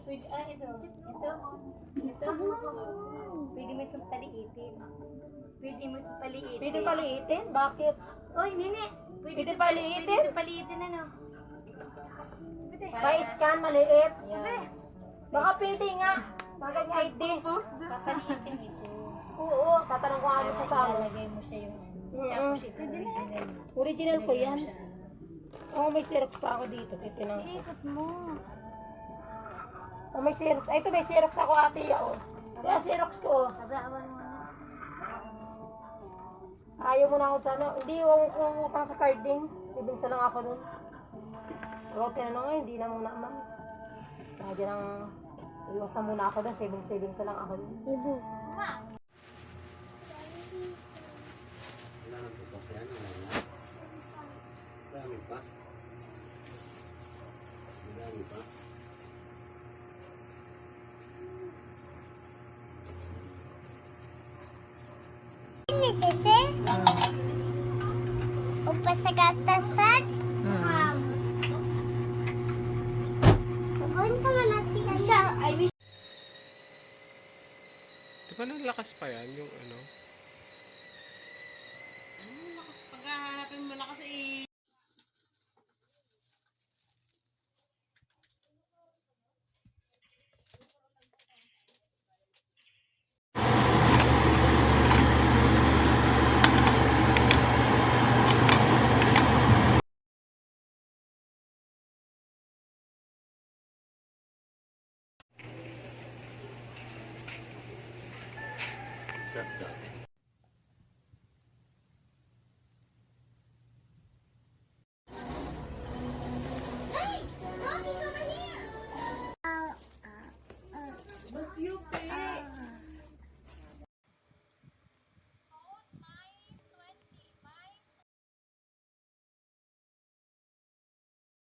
pwede, ito. Ito. Pwede mo itong paliitin. Pwede mo itong paliitin. Pwede paliitin? Bakit? Oy, nini. Pwede paliitin? Pwede itong paliitin, ano? Pwede. Pa-scan, maliit. Yan. Baka pwede nga. Bagay niya ID. Papaliitin ito. Oo, tatanong ko ano sa sala. Lalagay mo siya yung... Tapos ito, pwede na. Original ko yan. Oh, may Xerox pa ako dito. Titinang ko. Ikot mo. Oh, may Xerox. Ay, ito may Xerox ako ate. Oh. Kaya Xerox ko. Abrawan mo na. Ayaw mo na ako sana. Hindi, huwag kong utang sa card din. Savings na lang ako nun. Pero tinanong nga, hindi na muna man. Kaya nang iwas na muna ako doon. Savings na lang ako nun. Ibu. Ma. Dami pa. Dami pa. Sisi? Upah sa gatasan? Pagawin ka man siya. I wish. Di ba nalakas pa yan yung ano? Paghahanapin mo na kasi Set that.